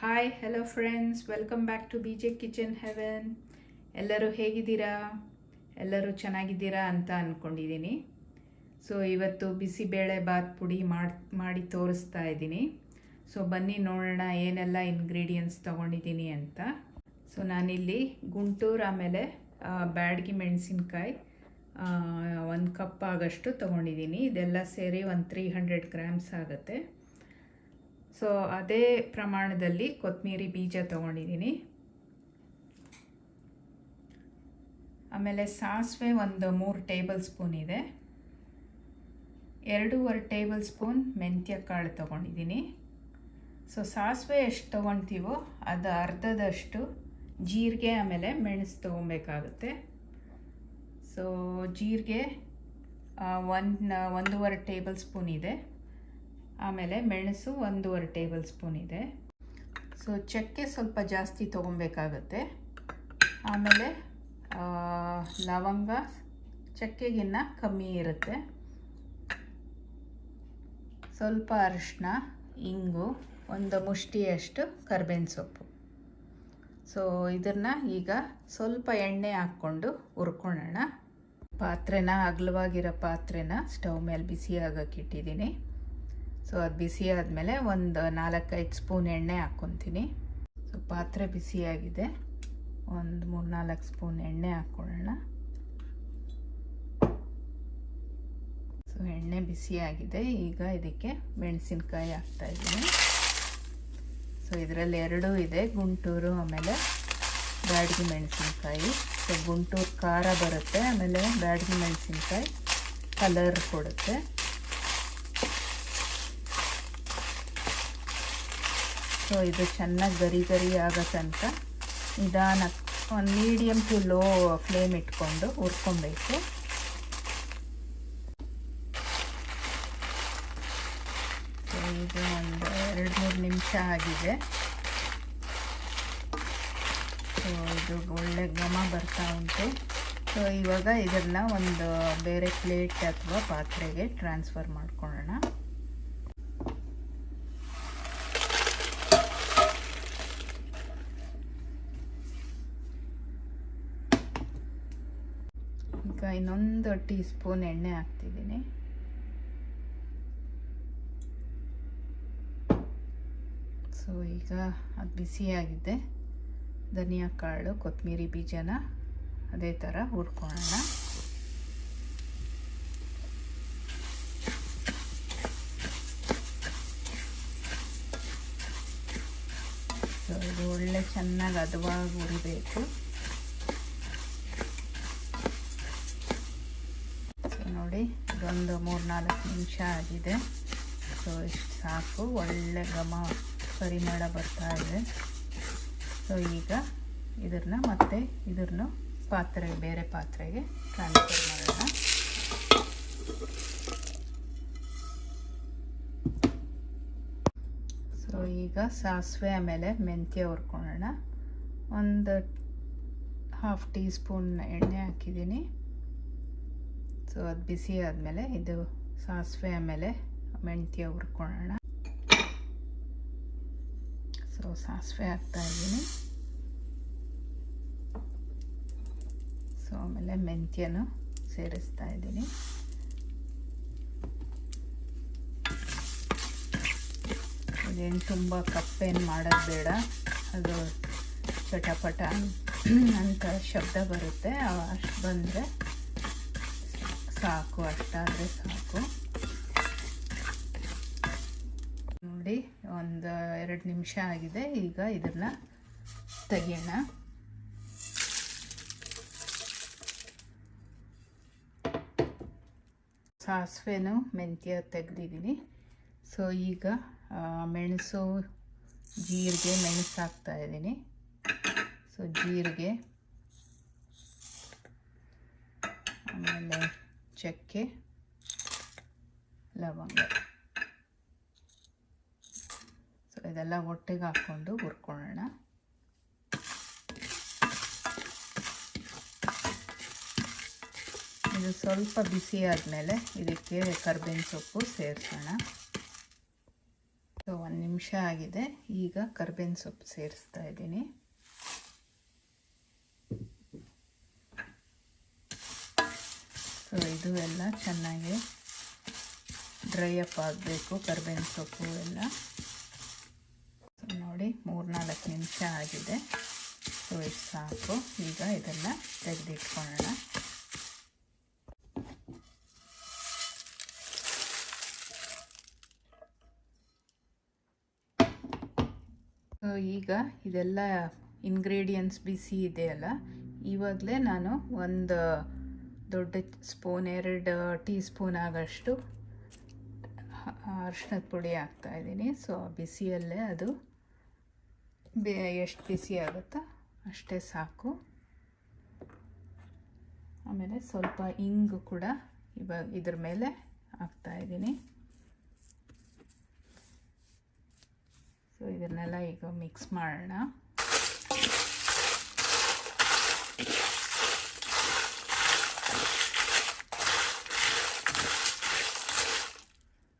Hi hello friends, welcome back to B J kitchen heaven. ಎಲ್ಲರೂ ಹೇಗಿದ್ದೀರಾ? ಎಲ್ಲರೂ ಚೆನ್ನಾಗಿದ್ದೀರಾ ಅಂತ ಅಂದ್ಕೊಂಡಿದ್ದೀನಿ. ಸೊ ಇವತ್ತು ಬಿಸಿಬೇಳೆ ಬಾತ್ ಪುಡಿ ಮಾಡಿ ತೋರಿಸ್ತಾ ಇದ್ದೀನಿ. ಸೊ ಬನ್ನಿ ನೋಡೋಣ ಏನೆಲ್ಲ ಇಂಗ್ರೀಡಿಯೆಂಟ್ಸ್ ತೊಗೊಂಡಿದ್ದೀನಿ ಅಂತ. ಸೊ ನಾನಿಲ್ಲಿ ಗುಂಟೂರು ಆಮೇಲೆ ಬ್ಯಾಡಗಿ ಮೆಣಸಿನ್ಕಾಯಿ 1 ಕಪ್ ಆಗಷ್ಟು ತೊಗೊಂಡಿದ್ದೀನಿ. ಇದೆಲ್ಲ ಸೇರಿ ಒಂದು 300 ಗ್ರಾಮ್ಸ್ ಆಗುತ್ತೆ. ಸೊ ಅದೇ ಪ್ರಮಾಣದಲ್ಲಿ ಕೊತ್ತಂಬರಿ ಬೀಜ ತೊಗೊಂಡಿದ್ದೀನಿ. ಆಮೇಲೆ ಸಾಸಿವೆ ಒಂದು 3 ಟೇಬಲ್ ಸ್ಪೂನ್ ಇದೆ. 2.5 ಟೇಬಲ್ ಸ್ಪೂನ್ ಮೆಂತ್ಯ ಕಾಳು ತೊಗೊಂಡಿದ್ದೀನಿ. ಸೊ ಸಾಸಿವೆ ಎಷ್ಟು ತೊಗೊಳ್ತೀವೋ ಅದು ಅರ್ಧದಷ್ಟು ಜೀರಿಗೆ ಆಮೇಲೆ ಮೆಣಸು ತೊಗೊಬೇಕಾಗುತ್ತೆ. ಸೊ ಜೀರಿಗೆ 1.5 ಟೇಬಲ್ ಸ್ಪೂನ್ ಇದೆ. ಆಮೇಲೆ ಮೆಣಸು 1.5 ಟೇಬಲ್ ಸ್ಪೂನ್ ಇದೆ. ಸೊ ಚಕ್ಕೆ ಸ್ವಲ್ಪ ಜಾಸ್ತಿ ತೊಗೊಬೇಕಾಗುತ್ತೆ. ಆಮೇಲೆ ಲವಂಗ ಚಕ್ಕೆಗಿನ್ನ ಕಮ್ಮಿ ಇರುತ್ತೆ. ಸ್ವಲ್ಪ ಅರಿಶಿನ, ಇಂಗು, ಒಂದು ಮುಷ್ಟಿಯಷ್ಟು ಕರ್ಬೇವಿನ ಸೊಪ್ಪು. ಸೊ ಇದನ್ನು ಈಗ ಸ್ವಲ್ಪ ಎಣ್ಣೆ ಹಾಕ್ಕೊಂಡು ಹುರ್ಕೊಳ್ಳೋಣ. ಅಗಲವಾಗಿರೋ ಪಾತ್ರೆನ ಸ್ಟವ್ ಮೇಲೆ ಬಿಸಿ ಆಗಕ್ಕೆ ಇಟ್ಟಿದ್ದೀನಿ. ಸೊ ಅದು ಬಿಸಿ ಆದಮೇಲೆ ಒಂದು 4-5 ಸ್ಪೂನ್ ಎಣ್ಣೆ ಹಾಕ್ಕೊತೀನಿ. ಸೊ ಪಾತ್ರೆ ಬಿಸಿಯಾಗಿದೆ, ಒಂದು 3-4 ಸ್ಪೂನ್ ಎಣ್ಣೆ ಹಾಕ್ಕೊಳ್ಳೋಣ. ಸೊ ಎಣ್ಣೆ ಬಿಸಿಯಾಗಿದೆ. ಈಗ ಇದಕ್ಕೆ ಮೆಣಸಿನ್ಕಾಯಿ ಹಾಕ್ತಾಯಿದ್ದೀನಿ. ಸೊ ಇದರಲ್ಲಿ 2 ಇದೆ, ಗುಂಟೂರು ಆಮೇಲೆ ಬ್ಯಾಡಗಿ ಮೆಣಸಿನ್ಕಾಯಿ. ಸೊ ಗುಂಟೂರು ಖಾರ ಬರುತ್ತೆ, ಆಮೇಲೆ ಬ್ಯಾಡಗಿ ಮೆಣಸಿನ್ಕಾಯಿ ಕಲರ್ ಕೊಡುತ್ತೆ. ಸೊ ಇದು ಚೆನ್ನಾಗಿ ಗರಿ ಆಗೋ ತನಕ ನಿಧಾನ ಒಂದು ಮೀಡಿಯಮ್ ಟು ಲೋ ಫ್ಲೇಮ್ ಇಟ್ಕೊಂಡು ಹುರ್ಕೊಬೇಕು. ಸೊ ಇದು ಒಂದು 2-3 ನಿಮಿಷ ಆಗಿದೆ. ಸೊ ಇದು ಒಳ್ಳೆ ಘಮ ಬರ್ತಾ ಉಂಟು. ಸೊ ಇವಾಗ ಇದನ್ನು ಒಂದು ಬೇರೆ ಪ್ಲೇಟ್ ಅಥವಾ ಪಾತ್ರೆಗೆ ಟ್ರಾನ್ಸ್ಫರ್ ಮಾಡ್ಕೊಳ್ಳೋಣ. ಈಗ ಇನ್ನೊಂದು ಟೀ ಸ್ಪೂನ್ ಎಣ್ಣೆ ಹಾಕ್ತಿದ್ದೀನಿ. ಸೊ ಈಗ ಅದು ಬಿಸಿಯಾಗಿದೆ. ಧನಿಯಾ ಕಾಳು, ಕೊತ್ತಂಬರಿ ಬೀಜನ ಅದೇ ಥರ ಹುರ್ಕೊಳ್ಳೋಣ. ಸೊ ಇದು ಒಳ್ಳೆ ಚೆನ್ನಾಗಿ ಹದವಾಗಿ ಹುರಿಬೇಕು. ನೋಡಿ, ಇದೊಂದು 3-4 ನಿಮಿಷ ಆಗಿದೆ. ಸೊ ಇಷ್ಟು ಸಾಕು, ಒಳ್ಳೆ ಘಮ ಪರಿಮಳ ಬರ್ತಾ ಇದೆ. ಸೊ ಈಗ ಇದನ್ನು ಬೇರೆ ಪಾತ್ರೆಗೆ ಟ್ರಾನ್ಸ್ಫರ್ ಮಾಡೋಣ. ಸೊ ಈಗ ಸಾಸಿವೆ ಆಮೇಲೆ ಮೆಂತ್ಯ ಹುರ್ಕೊಳ್ಳೋಣ. ಒಂದು 1/2 ಟೀ ಸ್ಪೂನ್ ಎಣ್ಣೆ ಹಾಕಿದ್ದೀನಿ. ಸೊ ಅದು ಬಿಸಿ ಆದಮೇಲೆ ಇದು ಸಾಸಿವೆ ಆಮೇಲೆ ಮೆಂತ್ಯ ಹುರ್ಕೊಳ್ಳೋಣ. ಸೊ ಸಾಸಿವೆ ಹಾಕ್ತಾಯಿದ್ದೀನಿ. ಸೊ ಆಮೇಲೆ ಮೆಂತ್ಯನೂ ಸೇರಿಸ್ತಾ ಇದ್ದೀನಿ. ಇದೇನು ತುಂಬ ಕಪ್ಪೇನು ಮಾಡೋದು ಬೇಡ, ಅದು ಪಟ ಅಂತ ಶಬ್ದ ಬರುತ್ತೆ. ಅಷ್ಟು ಬಂದರೆ ಸಾಕು, ಅಷ್ಟಾದರೆ ಸಾಕು. ನೋಡಿ, ಒಂದು 2 ನಿಮಿಷ ಆಗಿದೆ. ಈಗ ಇದನ್ನು ತೆಗೆಯೋಣ. ಸಾಸಿವೆನೂ ಮೆಂತ್ಯ ತೆಗೆದಿದ್ದೀನಿ. ಸೊ ಈಗ ಮೆಣಸು, ಜೀರಿಗೆ, ಮೆಣಸು ಹಾಕ್ತಾಯಿದ್ದೀನಿ. ಸೊ ಜೀರಿಗೆ ಆಮೇಲೆ ಚಕ್ಕೆ, ಲವಂಗ, ಸೊ ಇದೆಲ್ಲ ಒಟ್ಟಿಗೆ ಹಾಕ್ಕೊಂಡು ಹುರ್ಕೊಳ್ಳೋಣ. ಇದು ಸ್ವಲ್ಪ ಬಿಸಿ ಆದಮೇಲೆ ಇದಕ್ಕೆ ಕರ್ಬೇವಿನ ಸೊಪ್ಪು ಸೇರಿಸೋಣ. ಸೊ 1 ನಿಮಿಷ ಆಗಿದೆ. ಈಗ ಕರ್ಬೇವಿನ ಸೊಪ್ಪು ಸೇರಿಸ್ತಾ ಇದ್ದೀನಿ. ಸೊ ಇದು ಎಲ್ಲ ಚೆನ್ನಾಗಿ ಡ್ರೈ ಅಪ್ ಆಗಬೇಕು, ಕರ್ಬೇವಿನ ಸೊಪ್ಪು ಎಲ್ಲ. ಸೊ ನೋಡಿ 3-4 ನಿಮಿಷ ಆಗಿದೆ. ಸೊ ಇದು ಸಾಕು. ಈಗ ಇದನ್ನು ತೆಗೆದಿಟ್ಕೊಳ್ಳೋಣ. ಸೊ ಈಗ ಇದೆಲ್ಲ ಇಂಗ್ರೀಡಿಯೆಂಟ್ಸ್ ಬಿಸಿ ಇದೆಯಲ್ಲ, ಇವಾಗಲೇ ನಾನು ಒಂದು ದೊಡ್ಡ ಸ್ಪೂನ್ 2 ಟೀ ಸ್ಪೂನ್ ಆಗೋಷ್ಟು ಅರಿಶಿಣದ ಪುಡಿ ಹಾಕ್ತಾಯಿದ್ದೀನಿ. ಸೊ ಬಿಸಿಯಲ್ಲೇ ಅದು ಎಷ್ಟು ಬಿಸಿ ಆಗುತ್ತೋ ಅಷ್ಟೇ ಸಾಕು. ಆಮೇಲೆ ಸ್ವಲ್ಪ ಇಂಗು ಕೂಡ ಇವಾಗ ಇದ್ರ ಮೇಲೆ ಹಾಕ್ತಾಯಿದ್ದೀನಿ. ಸೊ ಇದನ್ನೆಲ್ಲ ಈಗ ಮಿಕ್ಸ್ ಮಾಡೋಣ.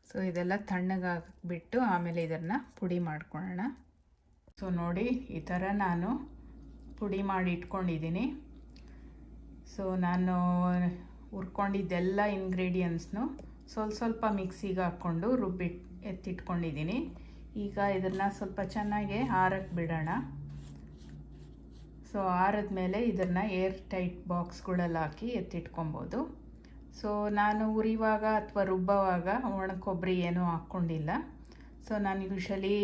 ಸೊ ಇದೆಲ್ಲ ತಣ್ಣಗಾಗ್ಬಿಟ್ಟು ಆಮೇಲೆ ಇದನ್ನು ಪುಡಿ ಮಾಡ್ಕೊಳ್ಳೋಣ. ಸೊ ನೋಡಿ ಈ ಥರ ನಾನು ಪುಡಿ ಮಾಡಿ ಇಟ್ಕೊಂಡಿದ್ದೀನಿ. ಸೊ ನಾನು ಹುರ್ಕೊಂಡಿದ್ದೆಲ್ಲ ಇಂಗ್ರೀಡಿಯೆಂಟ್ಸ್ನು ಸ್ವಲ್ಪ ಮಿಕ್ಸಿಗೆ ಹಾಕ್ಕೊಂಡು ಎತ್ತಿಟ್ಕೊಂಡಿದ್ದೀನಿ. ಈಗ ಇದನ್ನು ಸ್ವಲ್ಪ ಚೆನ್ನಾಗಿ ಆರಕ್ಕೆ ಬಿಡೋಣ. ಸೊ ಆರಿದ್ಮೇಲೆ ಇದನ್ನು ಏರ್ ಟೈಟ್ ಬಾಕ್ಸ್ಗಳಲ್ಲಿ ಹಾಕಿ ಎತ್ತಿಟ್ಕೊಬೋದು. ಸೊ ನಾನು ಹುರಿಯುವಾಗ ಅಥವಾ ರುಬ್ಬುವಾಗ ಒಣ ಕೊಬ್ಬರಿ ಏನೂ ಹಾಕ್ಕೊಂಡಿಲ್ಲ. ಸೊ ನಾನು ಯೂಶಲಿ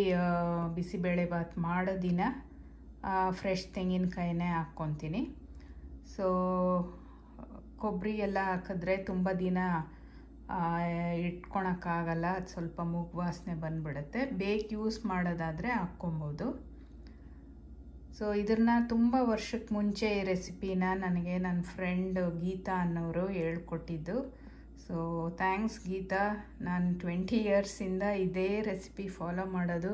ಬಿಸಿಬೇಳೆಭಾತ್ ಮಾಡೋ ದಿನ ಫ್ರೆಶ್ ತೆಂಗಿನಕಾಯಿನೇ ಹಾಕ್ಕೊತೀನಿ. ಸೊ ಕೊಬ್ಬರಿ ಎಲ್ಲ ಹಾಕಿದ್ರೆ ತುಂಬ ದಿನ ಇಟ್ಕೊಳಕ್ಕಾಗಲ್ಲ, ಅದು ಸ್ವಲ್ಪ ಮೂಗು ವಾಸನೆ ಬಂದುಬಿಡುತ್ತೆ. ಬೇಕ್ ಯೂಸ್ ಮಾಡೋದಾದರೆ ಹಾಕ್ಕೊಬೋದು. ಸೊ ಇದನ್ನು ತುಂಬ ವರ್ಷಕ್ಕೆ ಮುಂಚೆ ಈ ರೆಸಿಪಿನ ನನಗೆ ನನ್ನ ಫ್ರೆಂಡ್ ಗೀತಾ ಅನ್ನೋರು ಹೇಳ್ಕೊಟ್ಟಿದ್ದು. So thanks Geetha. ನಾನು 20 ಇಯರ್ಸಿಂದ ಇದೇ ರೆಸಿಪಿ ಫಾಲೋ ಮಾಡೋದು.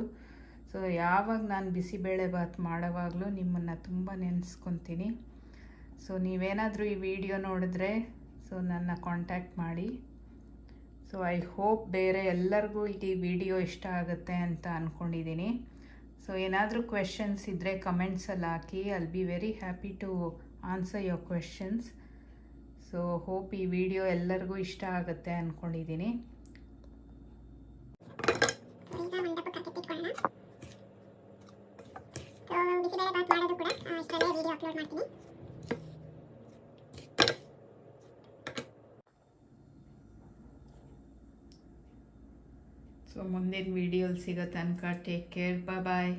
ಸೊ ಯಾವಾಗ ನಾನು ಬಿಸಿಬೇಳೆಭಾತ್ ಮಾಡೋವಾಗಲೂ ನಿಮ್ಮನ್ನು ತುಂಬ ನೆನೆಸ್ಕೊತೀನಿ. ಸೊ ನೀವೇನಾದರೂ ಈ ವಿಡಿಯೋ ನೋಡಿದ್ರೆ ಸೊ ನನ್ನ ಕಾಂಟ್ಯಾಕ್ಟ್ ಮಾಡಿ. ಸೊ ಐ ಹೋಪ್ ಬೇರೆ ಎಲ್ಲರಿಗೂ ಈ ವಿಡಿಯೋ ಇಷ್ಟ ಆಗುತ್ತೆ ಅಂತ ಅಂದ್ಕೊಂಡಿದ್ದೀನಿ. ಸೊ ಏನಾದರೂ ಕ್ವೆಶನ್ಸ್ ಇದ್ದರೆ ಕಮೆಂಟ್ಸಲ್ಲಿ ಹಾಕಿ. I'll be very happy to answer your questions. So hope ಈ ವಿಡಿಯೋ ಎಲ್ಲರಿಗೂ ಇಷ್ಟ ಆಗುತ್ತೆ ಅಂದ್ಕೊಂಡಿದ್ದೀನಿ. ಸೊ ಮುಂದಿನ ವಿಡಿಯೋಲಿ ಸಿಗೋ ತನಕ ಟೇಕ್ ಕೇರ್. ಬಾಯ್.